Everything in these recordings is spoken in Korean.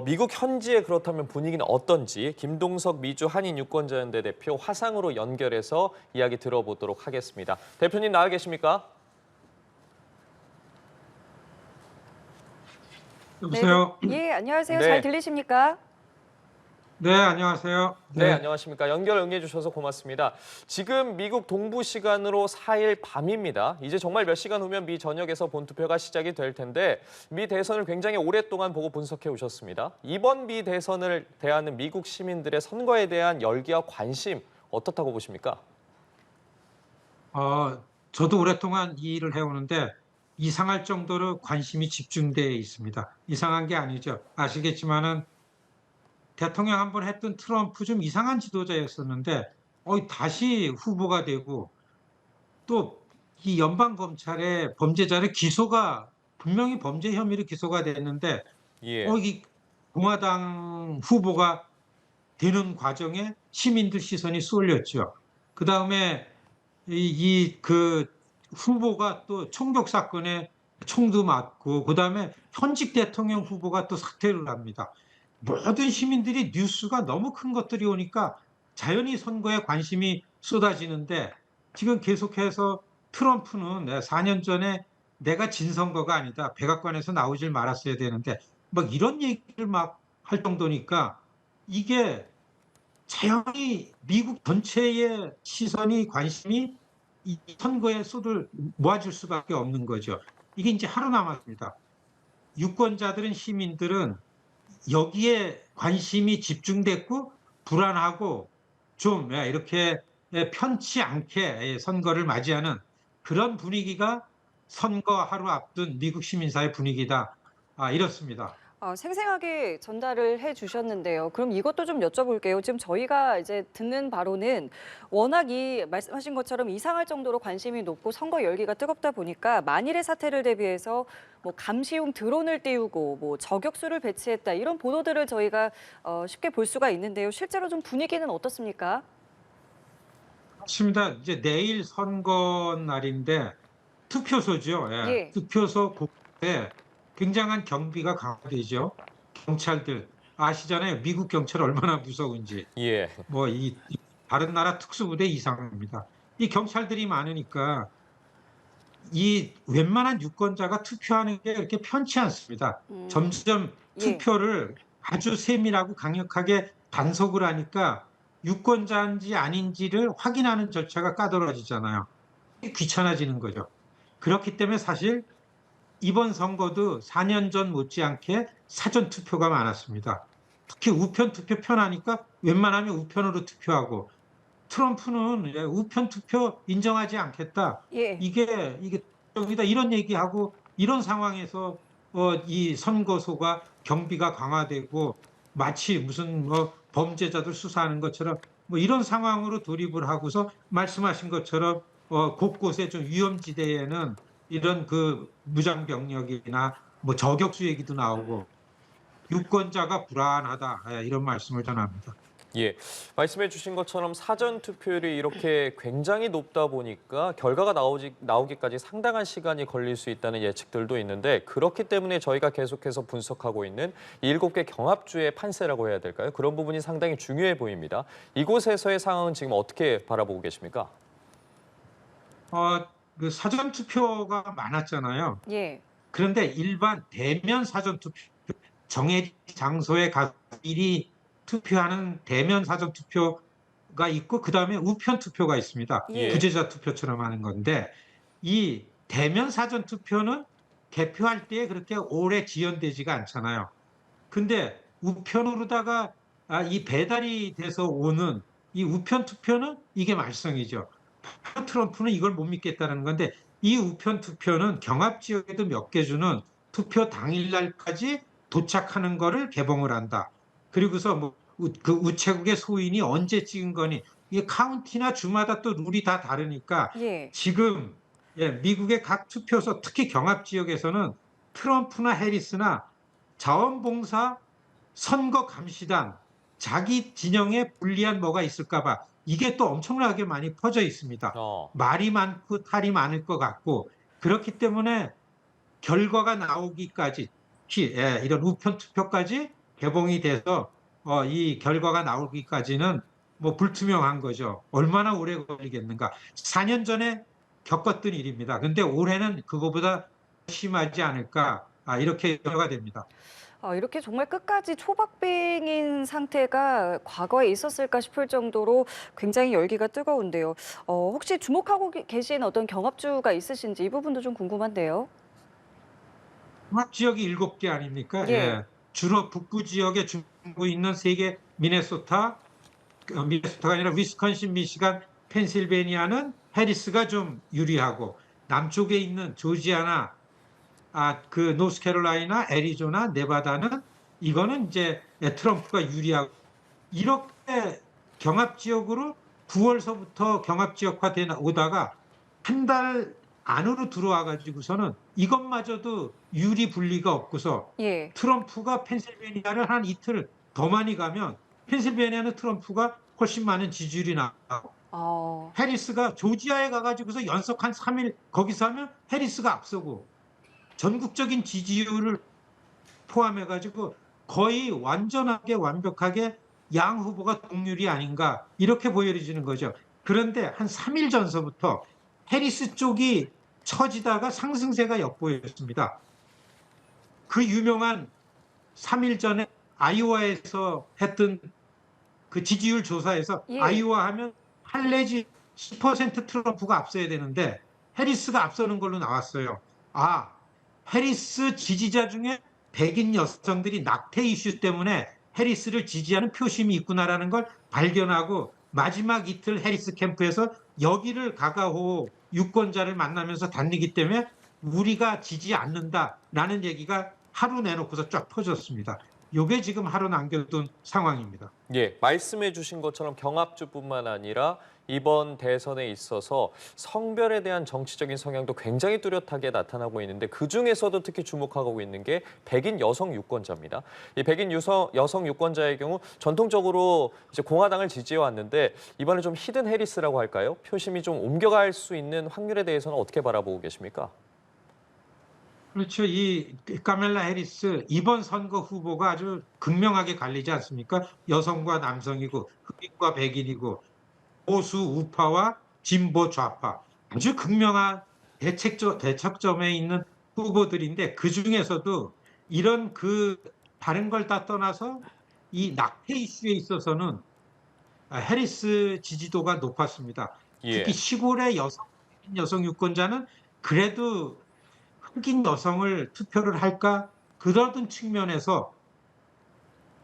미국 현지의 그렇다면 분위기는 어떤지 김동석 미주 한인 유권자연대 대표 화상으로 연결해서 이야기 들어보도록 하겠습니다. 대표님 나와 계십니까? 네, 여보세요? 안녕하세요. 네. 잘 들리십니까? 네, 안녕하세요. 네, 안녕하십니까. 연결 응해주셔서 고맙습니다. 지금 미국 동부 시간으로 4일 밤입니다. 이제 정말 몇 시간 후면 미 전역에서 본투표가 시작이 될 텐데 미 대선을 굉장히 오랫동안 보고 분석해 오셨습니다. 이번 미 대선을 대하는 미국 시민들의 선거에 대한 열기와 관심 어떻다고 보십니까? 저도 오랫동안 이 일을 해오는데 이상할 정도로 관심이 집중되어 있습니다. 이상한 게 아니죠. 아시겠지만은 대통령 한 번 했던 트럼프 좀 이상한 지도자였었는데 다시 후보가 되고 또 이 연방검찰의 범죄자를 분명히 범죄 혐의로 기소가 됐는데 예. 이 공화당 후보가 되는 과정에 시민들 시선이 쏠렸죠. 그 다음에 그 후보가 또 총격 사건에 총도 맞고, 그 다음에 현직 대통령 후보가 또 사퇴를 합니다. 모든 시민들이 뉴스가 너무 큰 것들이 오니까 자연히 선거에 관심이 쏟아지는데 지금 계속해서 트럼프는 4년 전에 내가 진 선거가 아니다. 백악관에서 나오질 말았어야 되는데 막 이런 얘기를 막 할 정도니까 이게 자연히 미국 전체의 시선이 관심이 이 선거에 쏟을 모아질 수밖에 없는 거죠. 이게 이제 하루 남았습니다. 유권자들은 시민들은 여기에 관심이 집중됐고 불안하고 좀 이렇게 편치 않게 선거를 맞이하는 그런 분위기가 선거 하루 앞둔 미국 시민사회 분위기다. 이렇습니다. 생생하게 전달을 해 주셨는데요. 그럼 이것도 좀 여쭤볼게요. 지금 저희가 이제 듣는 바로는 워낙 말씀하신 것처럼 이상할 정도로 관심이 높고 선거 열기가 뜨겁다 보니까 만일의 사태를 대비해서 뭐 감시용 드론을 띄우고 뭐 저격수를 배치했다 이런 보도들을 저희가 쉽게 볼 수가 있는데요. 실제로 좀 분위기는 어떻습니까? 맞습니다. 이제 내일 선거 날인데 투표소죠. 예. 예. 투표소 곳에 굉장한 경비가 강화되죠. 경찰들 아시잖아요. 미국 경찰 얼마나 무서운지. 예. 다른 나라 특수부대 이상입니다. 이 경찰들이 많으니까 이 웬만한 유권자가 투표하는 게 그렇게 편치 않습니다. 점점 예. 투표를 아주 세밀하고 강력하게 단속을 하니까 유권자인지 아닌지를 확인하는 절차가 까다로워지잖아요. 귀찮아지는 거죠. 그렇기 때문에 사실 이번 선거도 4년 전 못지않게 사전 투표가 많았습니다. 특히 우편 투표 편하니까 웬만하면 우편으로 투표하고 트럼프는 우편 투표 인정하지 않겠다. 예. 이게 적이다 이런 얘기하고 이런 상황에서 이 선거소가 경비가 강화되고 마치 무슨 범죄자들 수사하는 것처럼 이런 상황으로 돌입을 하고서 말씀하신 것처럼 곳곳에 좀 위험지대에는 이런 그 무장병력이나 저격수 얘기도 나오고 유권자가 불안하다 이런 말씀을 전합니다. 예, 말씀해 주신 것처럼 사전 투표율이 이렇게 굉장히 높다 보니까 결과가 나오기까지 상당한 시간이 걸릴 수 있다는 예측들도 있는데 그렇기 때문에 저희가 계속해서 분석하고 있는 7개 경합주의 판세라고 해야 될까요? 그런 부분이 상당히 중요해 보입니다. 이곳에서의 상황은 지금 어떻게 바라보고 계십니까? 그 사전 투표가 많았잖아요. 예. 그런데 일반 대면 사전 투표 정해진 장소에 가서 미리 투표하는 대면 사전 투표가 있고 그다음에 우편 투표가 있습니다. 예. 부재자 투표처럼 하는 건데 이 대면 사전 투표는 개표할 때 그렇게 오래 지연되지가 않잖아요. 근데 우편으로다가 이 배달이 돼서 오는 이 우편 투표는 이게 말썽이죠. 트럼프는 이걸 못 믿겠다는 건데 이 우편 투표는 경합 지역에도 몇 개 주는 투표 당일날까지 도착하는 거를 개봉을 한다. 그리고서 그 우체국의 소인이 언제 찍은 거니 이게 카운티나 주마다 또 룰이 다 다르니까 예. 지금 미국의 각 투표소 특히 경합 지역에서는 트럼프나 해리스나 자원봉사 선거감시단 자기 진영에 불리한 뭐가 있을까 봐 이게 또 엄청나게 많이 퍼져 있습니다. 말이 많고 탈이 많을 것 같고 그렇기 때문에 결과가 나오기까지 특히 이런 우편 투표까지 개봉이 돼서 이 결과가 나오기까지는 뭐 불투명한 거죠. 얼마나 오래 걸리겠는가. 4년 전에 겪었던 일입니다. 근데 올해는 그거보다 심하지 않을까. 이렇게 우려가 됩니다. 이렇게 정말 끝까지 초박빙인 상태가 과거에 있었을까 싶을 정도로 굉장히 열기가 뜨거운데요. 혹시 주목하고 계신 어떤 경합주가 있으신지 이 부분도 좀 궁금한데요. 통합 지역이 7개 아닙니까? 예. 예. 주로 북부 지역에 중부 있는 3개 미네소타가 아니라 위스콘신, 미시간, 펜실베니아는 해리스가 좀 유리하고 남쪽에 있는 조지아나 그 노스캐롤라이나, 애리조나, 네바다는 이거는 이제 트럼프가 유리하고 이렇게 경합 지역으로 9월서부터 경합 지역화돼 오다가 한 달 안으로 들어와 가지고서는 이것마저도 유리 분리가 없고서 예. 트럼프가 펜실베니아를 한 이틀 더 많이 가면 펜실베니아는 트럼프가 훨씬 많은 지지율이 나고 어, 해리스가 조지아에 가가지고서 연속 한 3일 거기서 하면 해리스가 앞서고 전국적인 지지율을 포함해가지고 거의 완벽하게 양 후보가 동률이 아닌가 이렇게 보여지는 거죠. 그런데 한 3일 전서부터 해리스 쪽이 처지다가 상승세가 엿보였습니다. 그 유명한 3일 전에 아이오와에서 했던 그 지지율 조사에서 예. 아이오와 하면 할 내지 10% 트럼프가 앞서야 되는데 해리스가 앞서는 걸로 나왔어요. 해리스 지지자 중에 백인 여성들이 낙태 이슈 때문에 해리스를 지지하는 표심이 있구나라는 걸 발견하고 마지막 이틀 해리스 캠프에서 여기를 가가호 유권자를 만나면서 다니기 때문에 우리가 지지 않는다라는 얘기가 하루 내놓고서 쫙 퍼졌습니다. 이게 지금 하루 남겨둔 상황입니다. 예, 말씀해 주신 것처럼 경합주뿐만 아니라 이번 대선에 있어서 성별에 대한 정치적인 성향도 굉장히 뚜렷하게 나타나고 있는데 그중에서도 특히 주목하고 있는 게 백인 여성 유권자입니다. 이 백인 여성 유권자의 경우 전통적으로 이제 공화당을 지지해 왔는데 이번에 좀 히든 해리스라고 할까요? 표심이 좀 옮겨갈 수 있는 확률에 대해서는 어떻게 바라보고 계십니까? 그렇죠. 이 카멜라 해리스 이번 선거 후보가 아주 극명하게 갈리지 않습니까? 여성과 남성이고 흑인과 백인이고 보수 우파와 진보 좌파 아주 극명한 대척점에 있는 후보들인데 그 중에서도 이런 다른 걸 다 떠나서 이 낙태 이슈에 있어서는 해리스 지지도가 높았습니다. 특히 예. 시골의 여성 유권자는 그래도 흑인 여성을 투표를 할까? 그러던 측면에서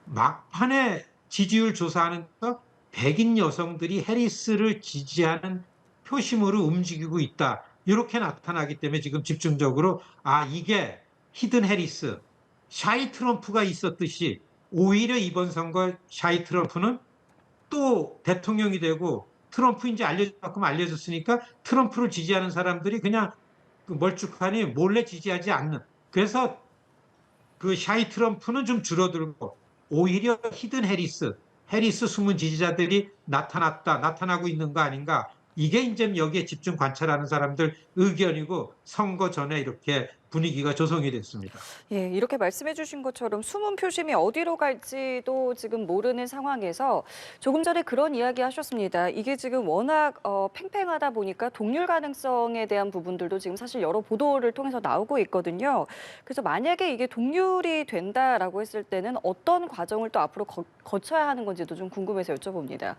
막판에 지지율 조사하는데서 백인 여성들이 해리스를 지지하는 표심으로 움직이고 있다. 이렇게 나타나기 때문에 지금 집중적으로 이게 히든 해리스, 샤이 트럼프가 있었듯이 오히려 이번 선거 샤이 트럼프는 또 대통령이 되고 트럼프 이제 알려졌으니까 트럼프를 지지하는 사람들이 그냥 멀쭉하니 몰래 지지하지 않는. 그래서 그 샤이 트럼프는 좀 줄어들고 오히려 히든 해리스 숨은 지지자들이 나타나고 있는 거 아닌가. 이게 이제 여기에 집중 관찰하는 사람들 의견이고 선거 전에 이렇게 분위기가 조성이 됐습니다. 예, 이렇게 말씀해 주신 것처럼 숨은 표심이 어디로 갈지도 지금 모르는 상황에서 조금 전에 그런 이야기 하셨습니다. 이게 지금 워낙 팽팽하다 보니까 동률 가능성에 대한 부분들도 지금 사실 여러 보도를 통해서 나오고 있거든요. 그래서 만약에 이게 동률이 된다라고 했을 때는 어떤 과정을 또 앞으로 거쳐야 하는 건지도 좀 궁금해서 여쭤봅니다.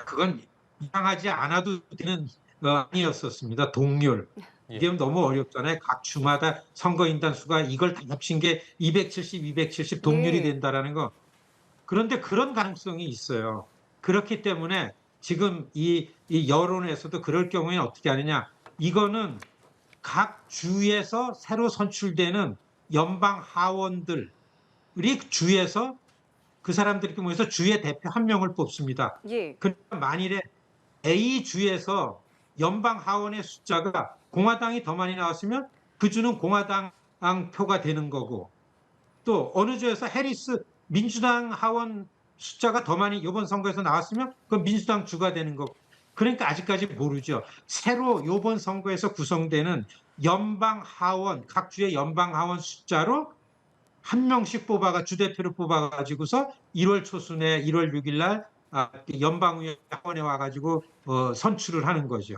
그건 이상하지 않아도 되는 아니었었습니다. 동률. 이게 너무 어렵잖아요. 각 주마다 선거인단 수가 이걸 다 합친 게 270 동률이 예. 된다라는 거. 그런데 그런 가능성이 있어요. 그렇기 때문에 지금 이 여론에서도 그럴 경우에 어떻게 하느냐. 이거는 각 주에서 새로 선출되는 연방 하원들이 주에서 그 사람들이 모여서 주의 대표 한 명을 뽑습니다. 예. 그러니까 만일에 A 주에서 연방 하원의 숫자가 공화당이 더 많이 나왔으면 그 주는 공화당 표가 되는 거고 또 어느 주에서 해리스 민주당 하원 숫자가 더 많이 이번 선거에서 나왔으면 그건 민주당 주가 되는 거고 그러니까 아직까지 모르죠. 새로 이번 선거에서 구성되는 연방 하원 각 주의 연방 하원 숫자로 한 명씩 뽑아가 주대표를 뽑아가지고서 1월 초순에 1월 6일 날 연방의원에 와가지고 선출을 하는 거죠.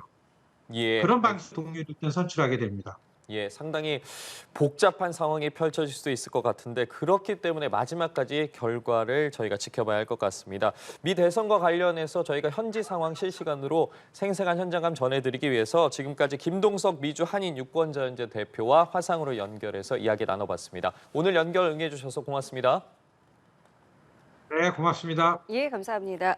예, 그런 방식 동료들 때 선출하게 됩니다. 예, 상당히 복잡한 상황이 펼쳐질 수도 있을 것 같은데 그렇기 때문에 마지막까지 결과를 저희가 지켜봐야 할 것 같습니다. 미 대선과 관련해서 저희가 현지 상황 실시간으로 생생한 현장감 전해드리기 위해서 지금까지 김동석 미주 한인 유권자연대 대표와 화상으로 연결해서 이야기 나눠봤습니다. 오늘 연결 응해주셔서 고맙습니다. 네, 고맙습니다. 예, 감사합니다.